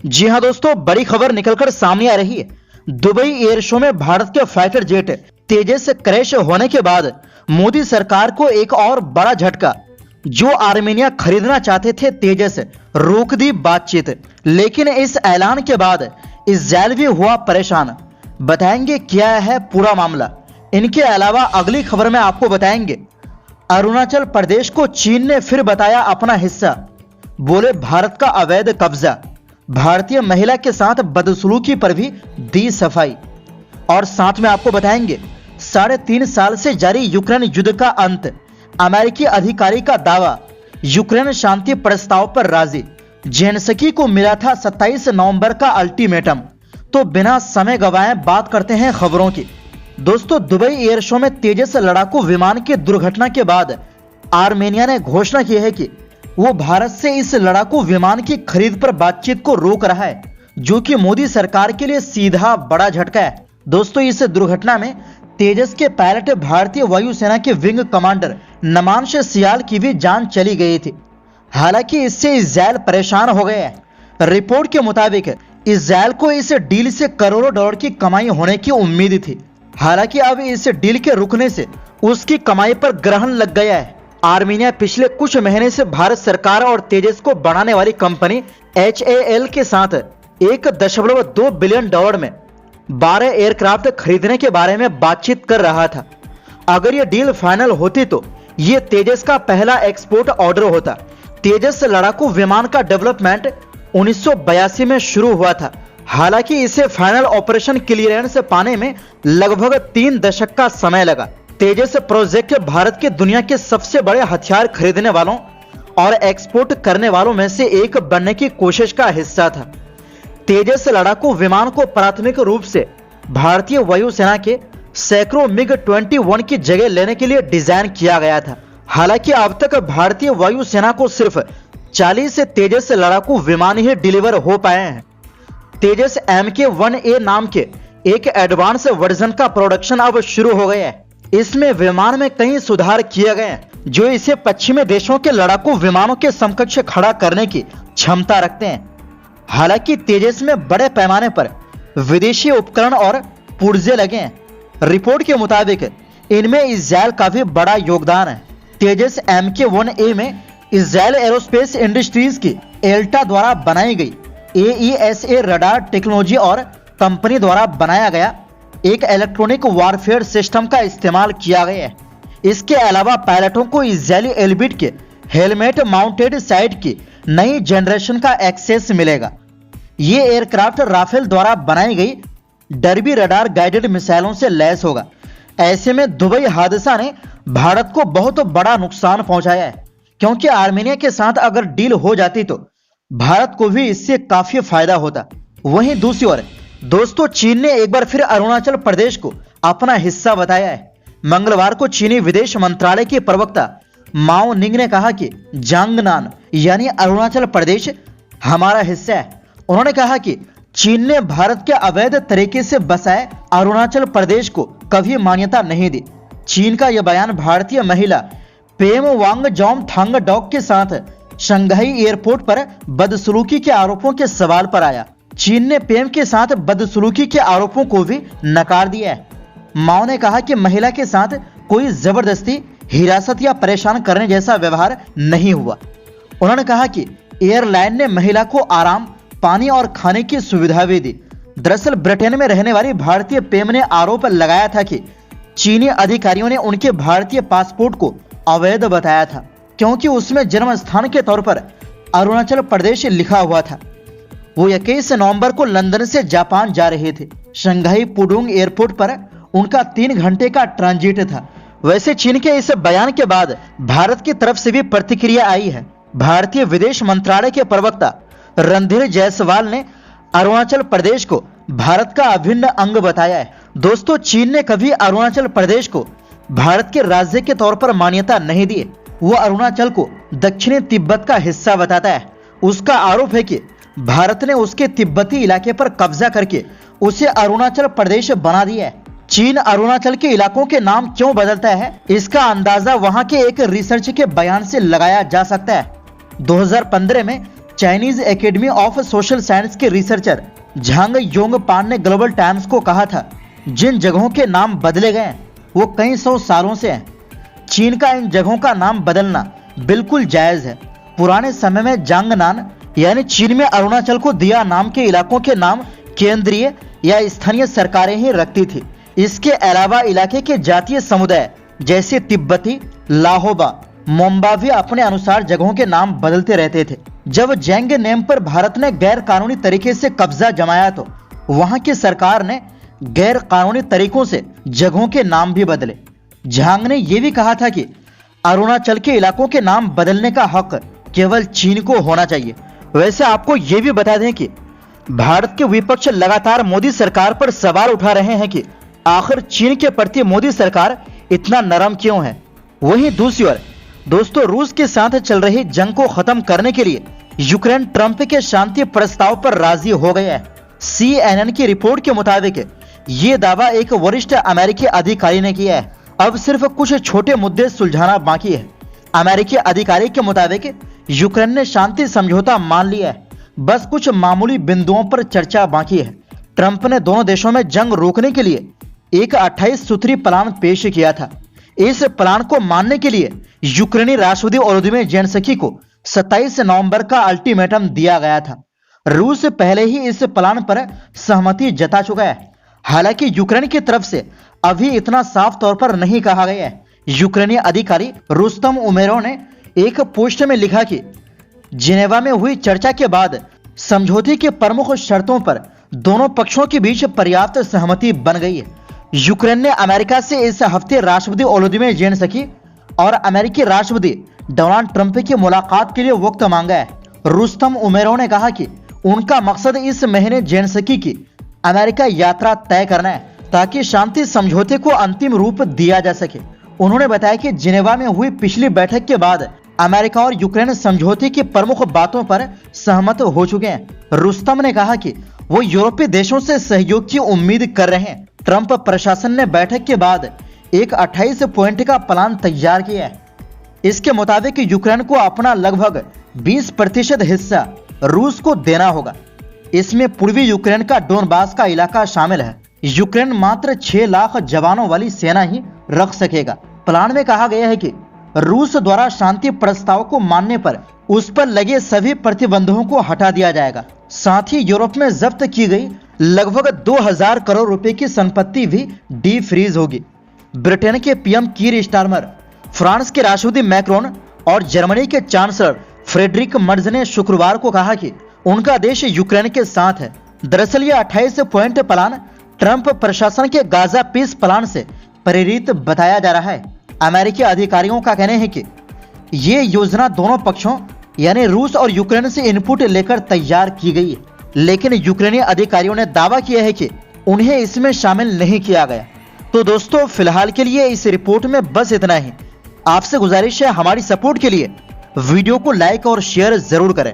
जी हां दोस्तों, बड़ी खबर निकलकर सामने आ रही है। दुबई एयर शो में भारत के फाइटर जेट तेजस क्रैश होने के बाद मोदी सरकार को एक और बड़ा झटका। जो आर्मेनिया खरीदना चाहते थे तेजस, रोक दी बातचीत। लेकिन इस ऐलान के बाद इजरायल भी हुआ परेशान। बताएंगे क्या है पूरा मामला। इनके अलावा अगली खबर में आपको बताएंगे अरुणाचल प्रदेश को चीन ने फिर बताया अपना हिस्सा। बोले भारत का अवैध कब्जा। भारतीय महिला के साथ बदसलूकी पर भी दी सफाई। और साथ में आपको बताएंगे 3.5 साल से जारी यूक्रेन युद्ध का अंत। अमेरिकी अधिकारी का दावा, यूक्रेन शांति प्रस्ताव पर राजी। जेलेंस्की को मिला था 27 नवंबर का अल्टीमेटम। तो बिना समय गवाए बात करते हैं खबरों की। दोस्तों, दुबई एयर शो में तेजस लड़ाकू विमान की दुर्घटना के बाद आर्मेनिया ने घोषणा की है कि वो भारत से इस लड़ाकू विमान की खरीद पर बातचीत को रोक रहा है, जो कि मोदी सरकार के लिए सीधा बड़ा झटका है। दोस्तों, इस दुर्घटना में तेजस के पायलट भारतीय वायुसेना के विंग कमांडर नमांश सियाल की भी जान चली गई थी। हालांकि इससे इजरायल परेशान हो गया है। रिपोर्ट के मुताबिक इजरायल को इस डील से करोड़ों डॉलर की कमाई होने की उम्मीद थी। हालांकि अब इस डील के रुकने से उसकी कमाई पर ग्रहण लग गया है। आर्मेनिया पिछले कुछ महीने से भारत सरकार और तेजस को बढ़ाने वाली कंपनी HAL के साथ $1.2 बिलियन में 12 एयरक्राफ्ट खरीदने के बारे में बातचीत कर रहा था। अगर यह डील फाइनल होती तो यह तेजस का पहला एक्सपोर्ट ऑर्डर होता। तेजस लड़ाकू विमान का डेवलपमेंट 1982 में शुरू हुआ था। हालांकि इसे फाइनल ऑपरेशन क्लियरेंस पाने में लगभग 3 दशक का समय लगा। तेजस प्रोजेक्ट भारत के दुनिया के सबसे बड़े हथियार खरीदने वालों और एक्सपोर्ट करने वालों में से एक बनने की कोशिश का हिस्सा था। तेजस लड़ाकू विमान को प्राथमिक रूप से भारतीय वायुसेना के सैकड़ों MiG-21 की जगह लेने के लिए डिजाइन किया गया था। हालांकि अब तक भारतीय वायुसेना को सिर्फ 40 तेजस लड़ाकू विमान ही डिलीवर हो पाए हैं। तेजस MK-1A नाम के एक एडवांस वर्जन का प्रोडक्शन अब शुरू हो गया है। इसमें विमान में कई सुधार किए गए हैं, जो इसे पश्चिमी देशों के लड़ाकू विमानों के समकक्ष खड़ा करने की क्षमता रखते हैं। हालांकि तेजस में बड़े पैमाने पर विदेशी उपकरण और पुर्जे लगे हैं। रिपोर्ट के मुताबिक इनमें इजरायल का भी बड़ा योगदान है। तेजस MK-1A में इजरायल एरोस्पेस इंडस्ट्रीज की एल्टा द्वारा बनाई गई AESA रडार टेक्नोलॉजी और कंपनी द्वारा बनाया गया एक इलेक्ट्रॉनिक वॉरफेयर सिस्टम का इस्तेमाल किया गया है। इसके अलावा पायलटों को इजरायली एल्बिट के हेलमेट माउंटेड साइट की नई जनरेशन का एक्सेस मिलेगा। ये एयरक्राफ्ट राफेल द्वारा बनाई गई डर्बी रडार गाइडेड मिसाइलों से लैस होगा। ऐसे में दुबई हादसा ने भारत को बहुत बड़ा नुकसान पहुंचाया है, क्योंकि आर्मेनिया के साथ अगर डील हो जाती तो भारत को भी इससे काफी फायदा होता। वहीं दूसरी ओर दोस्तों, चीन ने एक बार फिर अरुणाचल प्रदेश को अपना हिस्सा बताया है। मंगलवार को चीनी विदेश मंत्रालय के प्रवक्ता माओ निंग ने कहा कि जांगनान यानी अरुणाचल प्रदेश हमारा हिस्सा है। उन्होंने कहा कि चीन ने भारत के अवैध तरीके से बसाए अरुणाचल प्रदेश को कभी मान्यता नहीं दी। चीन का यह बयान भारतीय महिला पेम वांगजॉम थांगडॉक के साथ शंघाई एयरपोर्ट पर बदसलूकी के आरोपों के सवाल पर आया। चीन ने पेम के साथ बदसलूकी के आरोपों को भी नकार दिया है। माओ ने कहा कि महिला के साथ कोई जबरदस्ती, हिरासत या परेशान करने जैसा व्यवहार नहीं हुआ। उन्होंने कहा कि एयरलाइन ने महिला को आराम, पानी और खाने की सुविधा भी दी। दरअसल ब्रिटेन में रहने वाली भारतीय पेम ने आरोप लगाया था कि चीनी अधिकारियों ने उनके भारतीय पासपोर्ट को अवैध बताया था, क्योंकि उसमें जन्म स्थान के तौर पर अरुणाचल प्रदेश लिखा हुआ था। वो 21 नवंबर को लंदन से जापान जा रहे थे। शंघाई पुडोंग एयरपोर्ट पर उनका 3 घंटे का ट्रांजिट था। वैसे चीन के इस बयान के बाद भारत की तरफ से भी प्रतिक्रिया आई है। भारतीय विदेश मंत्रालय के प्रवक्ता रणधीर जायसवाल ने अरुणाचल प्रदेश को भारत का अभिन्न अंग बताया है। दोस्तों, चीन ने कभी अरुणाचल प्रदेश को भारत के राज्य के तौर पर मान्यता नहीं दी। वो अरुणाचल को दक्षिणी तिब्बत का हिस्सा बताता है। उसका आरोप है कि भारत ने उसके तिब्बती इलाके पर कब्जा करके उसे अरुणाचल प्रदेश बना दिया है। चीन अरुणाचल के इलाकों के नाम क्यों बदलता है, इसका अंदाजा वहां के एक रिसर्च के बयान से लगाया जा सकता है। 2015 में Chinese academy of social science के रिसर्चर झांग योंगपान ने ग्लोबल टाइम्स को कहा था, जिन जगहों के नाम बदले गए हैं वो कई सौ सालों से हैं। चीन का इन जगहों का नाम बदलना बिल्कुल जायज है। पुराने समय में जांगनान यानी चीन में अरुणाचल को दिया नाम के इलाकों के नाम केंद्रीय या स्थानीय सरकारें ही रखती थी। इसके अलावा इलाके के जातीय समुदाय जैसे तिब्बती, लाहोबा, मोम्बावी अपने अनुसार जगहों के नाम बदलते रहते थे। जब जेंग नेम पर भारत ने गैर कानूनी तरीके से कब्जा जमाया तो वहां की सरकार ने गैर कानूनी तरीकों से जगहों के नाम भी बदले। झांग ने यह भी कहा था कि अरुणाचल के इलाकों के नाम बदलने का हक केवल चीन को होना चाहिए। वैसे आपको यह भी बता दें कि भारत के विपक्ष लगातार मोदी सरकार पर सवाल उठा रहे हैं कि आखिर चीन के प्रति मोदी सरकार इतना नरम क्यों है। वहीं दूसरी ओर दोस्तों, रूस के साथ चल रही जंग को खत्म करने के लिए यूक्रेन ट्रंप के शांति प्रस्ताव पर राजी हो गया है। CNN की रिपोर्ट के मुताबिक ये दावा एक वरिष्ठ अमेरिकी अधिकारी ने किया है। अब सिर्फ कुछ छोटे मुद्दे सुलझाना बाकी है। अमेरिकी अधिकारी के मुताबिक यूक्रेन ने शांति समझौता मान लिया है, बस कुछ मामूली बिंदुओं पर चर्चा बाकी है। ट्रंप ने दोनों देशों में जंग रोकने के लिए एक 28 सूत्री प्लान पेश किया था। इस प्लान को मानने के लिए यूक्रेनी राष्ट्रपति वोलोदिमीर ज़ेलेंस्की को 27 नवंबर का अल्टीमेटम दिया गया था। रूस पहले ही इस प्लान पर सहमति जता चुका है। हालांकि यूक्रेन की तरफ से अभी इतना साफ तौर पर नहीं कहा गया है। यूक्रेनी अधिकारी रुस्तम उमेरोव ने एक पोस्ट में लिखा कि जिनेवा में हुई चर्चा के बाद समझौते की प्रमुख शर्तों पर दोनों पक्षों के बीच पर्याप्त सहमति बन गई है। यूक्रेन ने अमेरिका से इस हफ्ते राष्ट्रपति वोलोदिमीर ज़ेलेंस्की और अमेरिकी राष्ट्रपति डोनाल्ड ट्रंप की मुलाकात के लिए वक्त मांगा है। रुस्तम उमेरोव ने कहा कि उनका मकसद इस महीने ज़ेलेंस्की की अमेरिका यात्रा तय करना है ताकि शांति समझौते को अंतिम रूप दिया जा सके। उन्होंने बताया कि जिनेवा में हुई पिछली बैठक के बाद अमेरिका और यूक्रेन समझौते की प्रमुख बातों पर सहमत हो चुके हैं। रुस्तम ने कहा कि वो यूरोपीय देशों से सहयोग की उम्मीद कर रहे हैं। ट्रंप प्रशासन ने बैठक के बाद एक 28 पॉइंट का प्लान तैयार किया है। इसके मुताबिक यूक्रेन को अपना लगभग 20% हिस्सा रूस को देना होगा। इसमें पूर्वी यूक्रेन का डोनबास का इलाका शामिल है। यूक्रेन मात्र 6 लाख जवानों वाली सेना ही रख सकेगा। प्लान में कहा गया है कि रूस द्वारा शांति प्रस्ताव को मानने पर उस पर लगे सभी प्रतिबंधों को हटा दिया जाएगा। साथ ही यूरोप में जब्त की गई लगभग 2000 करोड़ रुपए की संपत्ति भी डी फ्रीज होगी। ब्रिटेन के पीएम कीर स्टारमर, फ्रांस के राष्ट्रपति मैक्रोन और जर्मनी के चांसलर फ्रेडरिक मर्ज ने शुक्रवार को कहा कि उनका देश यूक्रेन के साथ है। दरअसल ये 28 पॉइंट प्लान ट्रंप प्रशासन के गाजा पीस प्लान से प्रेरित बताया जा रहा है। अमेरिकी अधिकारियों का कहना है कि ये योजना दोनों पक्षों यानी रूस और यूक्रेन से इनपुट लेकर तैयार की गई है, लेकिन यूक्रेनी अधिकारियों ने दावा किया है कि उन्हें इसमें शामिल नहीं किया गया। तो दोस्तों, फिलहाल के लिए इस रिपोर्ट में बस इतना ही। आपसे गुजारिश है हमारी सपोर्ट के लिए वीडियो को लाइक और शेयर जरूर करें।